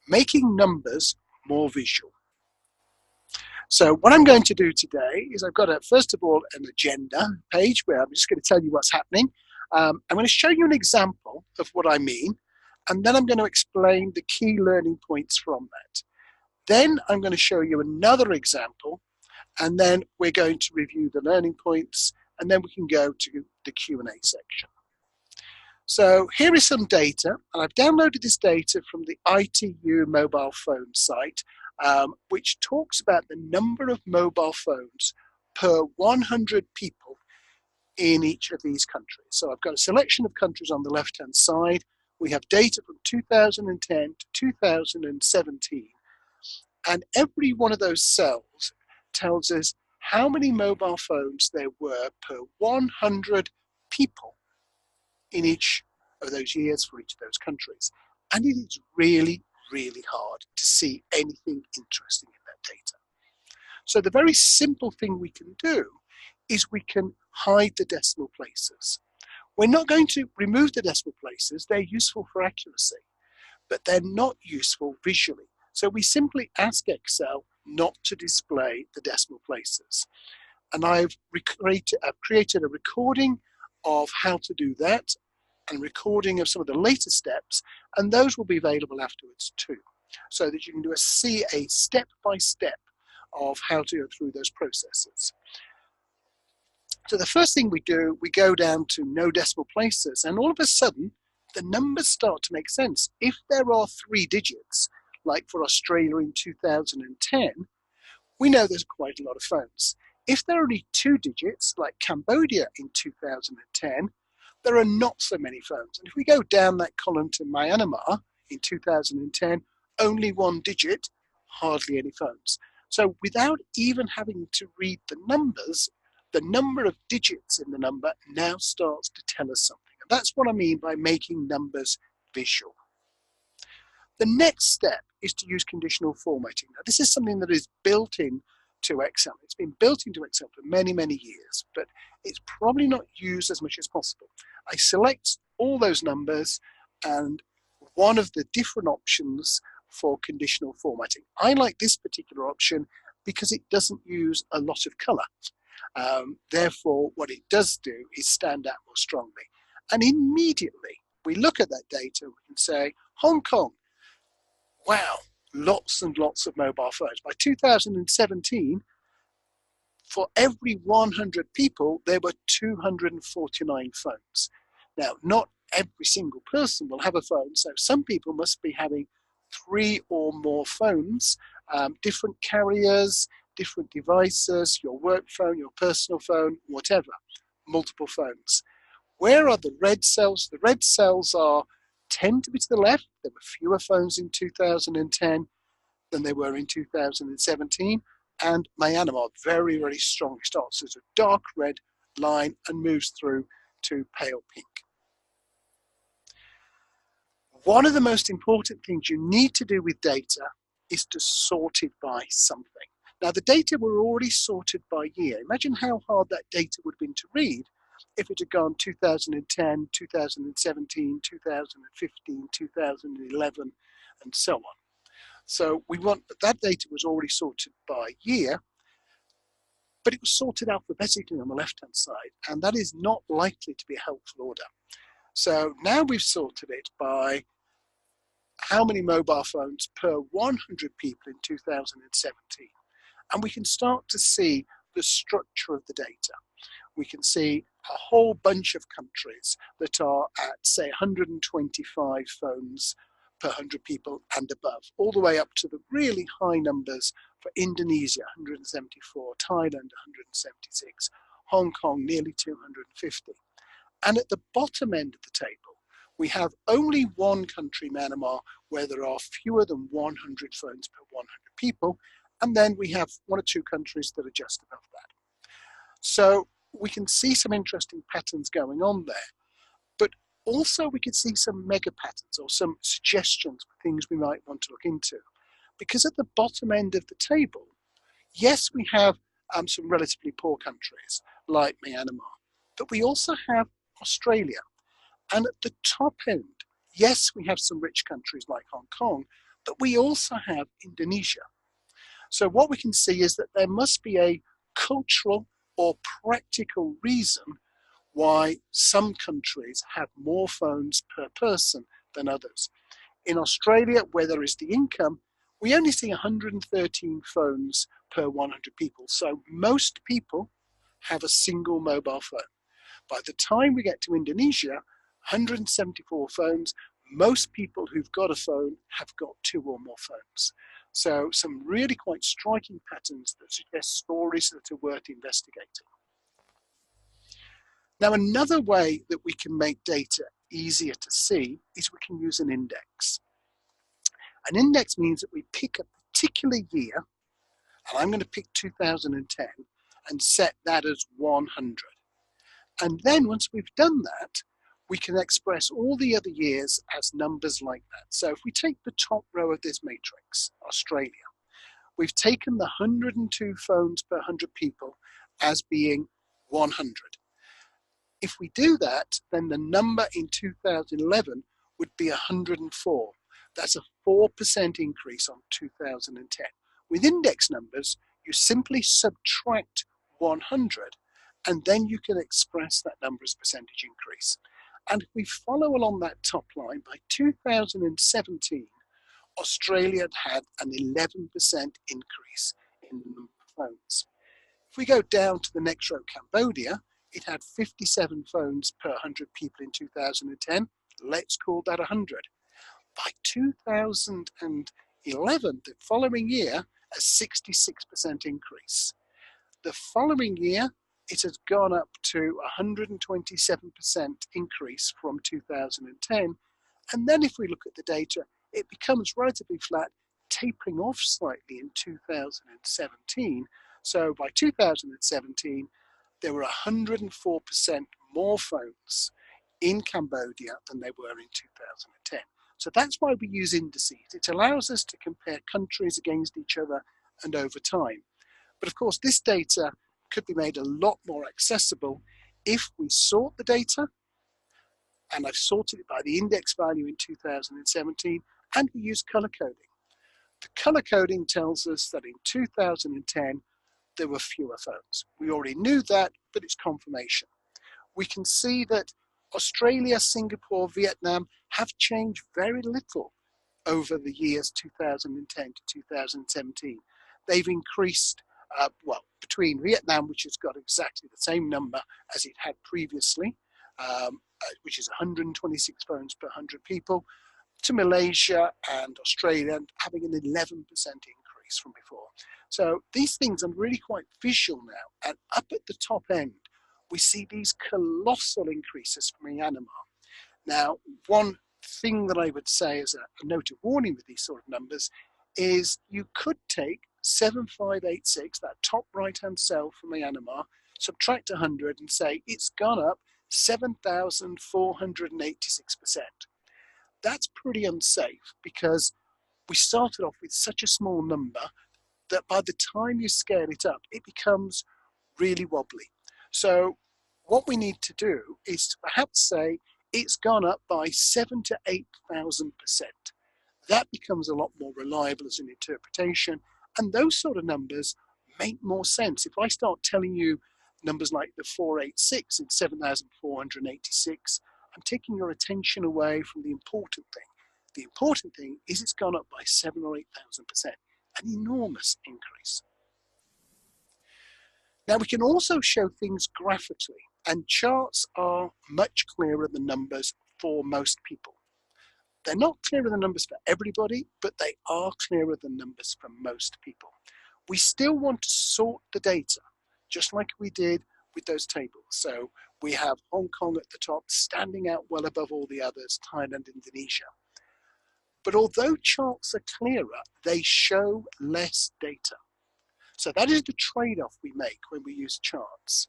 making numbers more visual. So what I'm going to do today is I've got, first of all, an agenda page where I'm just going to tell you what's happening. I'm going to show you an example of what I mean, and then I'm going to explain the key learning points from that. Then I'm going to show you another example, and then we're going to review the learning points, and then we can go to the Q&A section. So here is some data, and I've downloaded this data from the ITU mobile phone site, which talks about the number of mobile phones per 100 people in each of these countries. So I've got a selection of countries on the left-hand side. We have data from 2010 to 2017, and every one of those cells tells us how many mobile phones there were per 100 people in each of those years for each of those countries. And it is really, really hard to see anything interesting in that data. So the very simple thing we can do is we can hide the decimal places. We're not going to remove the decimal places. They're useful for accuracy, but they're not useful visually. So we simply ask Excel not to display the decimal places. And I've created a recording of how to do that, and recording of some of the later steps, and those will be available afterwards too, so that you can see a step-by-step of how to go through those processes. So the first thing we do, we go down to no decimal places, and all of a sudden, the numbers start to make sense. If there are 3 digits, like for Australia in 2010, we know there's quite a lot of phones. If there are only 2 digits, like Cambodia in 2010, there are not so many phones. And if we go down that column to Myanmar in 2010, only 1 digit, hardly any phones. So without even having to read the numbers, the number of digits in the number now starts to tell us something. And that's what I mean by making numbers visual. The next step is to use conditional formatting. Now, this is something that is built in to Excel. It's been built into Excel for many, many years, but it's probably not used as much as possible. I select all those numbers and one of the different options for conditional formatting. I like this particular option because it doesn't use a lot of color. Therefore, what it does do is stand out more strongly. And immediately we look at that data, we can say, Hong Kong, wow, lots and lots of mobile phones. By 2017, for every 100 people, there were 249 phones. Now, not every single person will have a phone, so some people must be having 3 or more phones, different carriers, different devices, your work phone, your personal phone, whatever, multiple phones. Where are the red cells? The red cells tend to be to the left. There were fewer phones in 2010 than there were in 2017. And Myanmar very, very strongly starts as a dark red line and moves through to pale pink. One of the most important things you need to do with data is to sort it by something. Now, the data were already sorted by year. Imagine how hard that data would have been to read if it had gone 2010, 2017, 2015, 2011, and so on. So that data was already sorted by year, but it was sorted alphabetically on the left-hand side, and that is not likely to be a helpful order. So now we've sorted it by how many mobile phones per 100 people in 2017. And we can start to see the structure of the data. We can see a whole bunch of countries that are at, say, 125 phones per 100 people and above, all the way up to the really high numbers for Indonesia, 174, Thailand, 176, Hong Kong, nearly 250. And at the bottom end of the table, we have only one country, Myanmar, where there are fewer than 100 phones per 100 people, and then we have 1 or 2 countries that are just above that. So we can see some interesting patterns going on there, but also we can see some mega patterns or some suggestions for things we might want to look into. Because at the bottom end of the table, yes, we have some relatively poor countries like Myanmar, but we also have Australia. And at the top end, yes, we have some rich countries like Hong Kong, But we also have Indonesia. So what we can see is that there must be a cultural or practical reason why some countries have more phones per person than others. In Australia, where there is the income, we only see 113 phones per 100 people. So most people have a single mobile phone. By the time we get to Indonesia, 174 phones, most people who've got a phone have got two or more phones. So some really quite striking patterns that suggest stories that are worth investigating. Now, another way that we can make data easier to see is we can use an index. An index means that we pick a particular year, and I'm going to pick 2010, and set that as 100. And then once we've done that, we can express all the other years as numbers like that. So if we take the top row of this matrix, Australia, we've taken the 102 phones per 100 people as being 100. If we do that, then the number in 2011 would be 104. That's a 4% increase on 2010. With index numbers, you simply subtract 100, and then you can express that number as percentage increase. And if we follow along that top line, by 2017, Australia had an 11% increase in the number of phones. If we go down to the next row, Cambodia, it had 57 phones per 100 people in 2010. Let's call that 100. By 2011, the following year, a 66% increase. The following year, it has gone up to 127% increase from 2010. And then if we look at the data, it becomes relatively flat, tapering off slightly in 2017. So by 2017, there were 104% more phones in Cambodia than they were in 2010. So that's why we use indices. It allows us to compare countries against each other and over time. But of course, this data could be made a lot more accessible if we sort the data, and I've sorted it by the index value in 2017, and we use color coding. The color coding tells us that in 2010, there were fewer phones. We already knew that, but it's confirmation. We can see that Australia, Singapore, Vietnam have changed very little over the years 2010 to 2017. They've increased, between Vietnam, which has got exactly the same number as it had previously, which is 126 phones per 100 people, to Malaysia and Australia having an 11% increase from before. So these things are really quite visual now, and up at the top end, we see these colossal increases from Myanmar. Now, one thing that I would say as a note of warning with these sort of numbers is you could take 7586, that top right-hand cell from Myanmar, subtract 100 and say it's gone up 7,486%. That's pretty unsafe because we started off with such a small number that by the time you scale it up, it becomes really wobbly. So what we need to do is to perhaps say it's gone up by 7,000 to 8,000%. That becomes a lot more reliable as an interpretation, and those sort of numbers make more sense. If I start telling you numbers like the 486 and 7,486, I'm taking your attention away from the important thing. The important thing is it's gone up by 7,000 or 8,000%, an enormous increase. Now we can also show things graphically, and charts are much clearer than numbers for most people. They're not clearer than numbers for everybody, but they are clearer than numbers for most people. We still want to sort the data, just like we did with those tables. So we have Hong Kong at the top, standing out well above all the others, Thailand, Indonesia. But although charts are clearer, they show less data. So that is the trade-off we make when we use charts.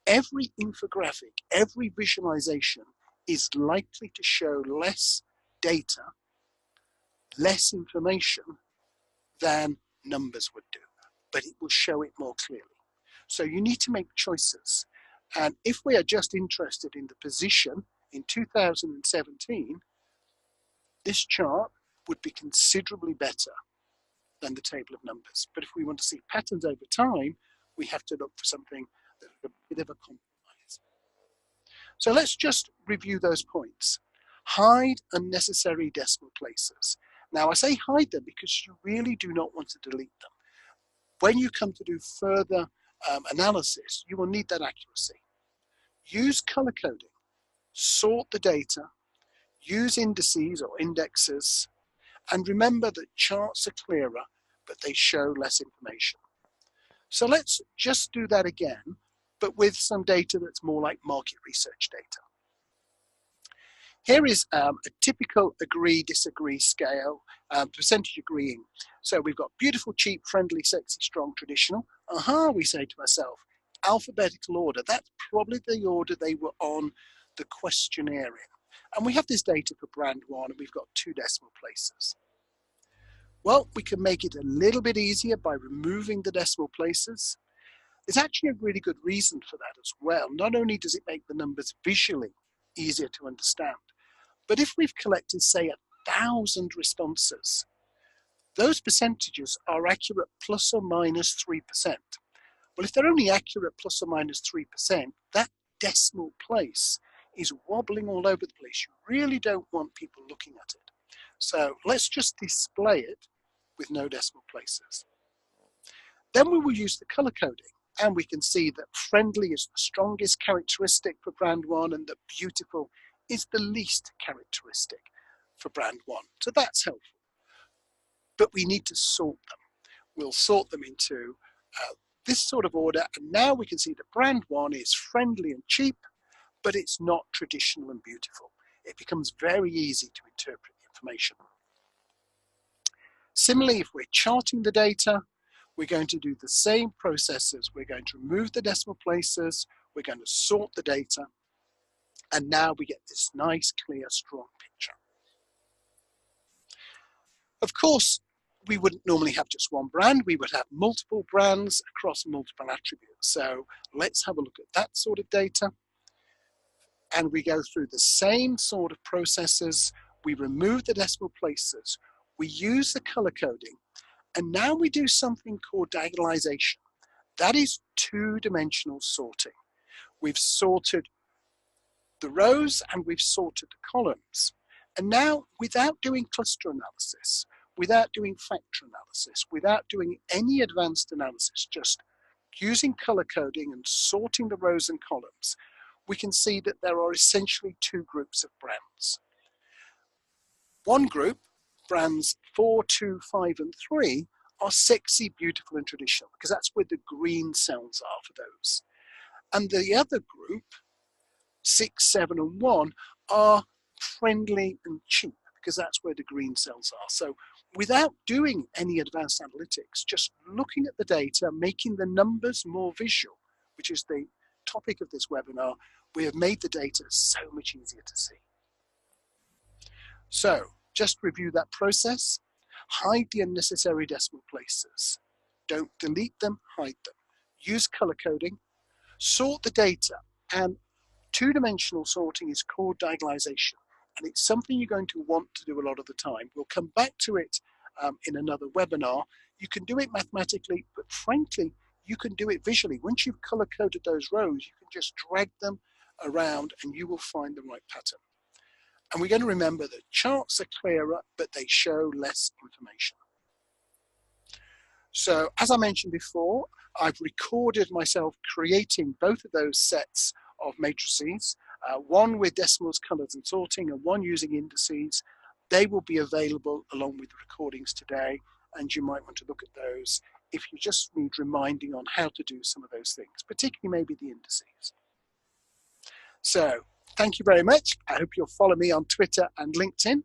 Every infographic, every visualization is likely to show less data, less information than numbers would do, but it will show it more clearly. So you need to make choices. And if we are just interested in the position in 2017, this chart would be considerably better than the table of numbers. But if we want to see patterns over time, we have to look for something that's a bit of a compromise. So let's just review those points. Hide unnecessary decimal places. Now I say hide them because you really do not want to delete them. When you come to do further analysis, you will need that accuracy. Use color coding. Sort the data. Use indices or indexes. And remember that charts are clearer, but they show less information. So let's just do that again, but with some data that's more like market research data. Here is a typical agree-disagree scale, percentage agreeing. So we've got beautiful, cheap, friendly, sexy, strong, traditional. Aha, we say to ourselves, alphabetical order. That's probably the order they were on the questionnaire in. And we have this data for brand one, and we've got 2 decimal places. Well, we can make it a little bit easier by removing the decimal places. There's actually a really good reason for that as well. Not only does it make the numbers visually easier to understand, but if we've collected, say, 1,000 responses, those percentages are accurate plus or minus 3%. Well, if they're only accurate plus or minus 3%, that decimal place is wobbling all over the place. You really don't want people looking at it. So let's just display it with no decimal places. Then we will use the color coding, and we can see that friendly is the strongest characteristic for brand one and that beautiful is the least characteristic for brand one. So that's helpful. But we need to sort them. We'll sort them into this sort of order, and now we can see that brand one is friendly and cheap, but it's not traditional and beautiful. It becomes very easy to interpret the information. Similarly, if we're charting the data, we're going to do the same processes. We're going to remove the decimal places, we're going to sort the data, and now we get this nice, clear, strong picture. Of course, we wouldn't normally have just one brand. We would have multiple brands across multiple attributes. So let's have a look at that sort of data. And we go through the same sort of processes. We remove the decimal places. We use the color coding. And now we do something called diagonalization. That is 2-dimensional sorting. We've sorted the rows and we've sorted the columns. And now, without doing cluster analysis, without doing factor analysis, without doing any advanced analysis, just using color coding and sorting the rows and columns, we can see that there are essentially 2 groups of brands. One group, brands 4, 2, 5, and 3, are sexy, beautiful, and traditional, because that's where the green cells are for those. And the other group, 6, 7, and 1, are friendly and cheap, because that's where the green cells are. So without doing any advanced analytics, just looking at the data, making the numbers more visual, which is the topic of this webinar, we have made the data so much easier to see. So just review that process. Hide the unnecessary decimal places. Don't delete them, hide them. Use color coding. Sort the data, and 2-dimensional sorting is called diagonalization, and it's something you're going to want to do a lot of the time. We'll come back to it in another webinar. You can do it mathematically, but frankly, you can do it visually. Once you've color coded those rows, you can just drag them around and you will find the right pattern. And we're going to remember that charts are clearer, but they show less information. So as I mentioned before, I've recorded myself creating both of those sets of matrices, one with decimals, colors, and sorting, and one using indices. They will be available along with the recordings today, and you might want to look at those if you just need reminding on how to do some of those things, particularly maybe the indices. So thank you very much. I hope you'll follow me on Twitter and LinkedIn.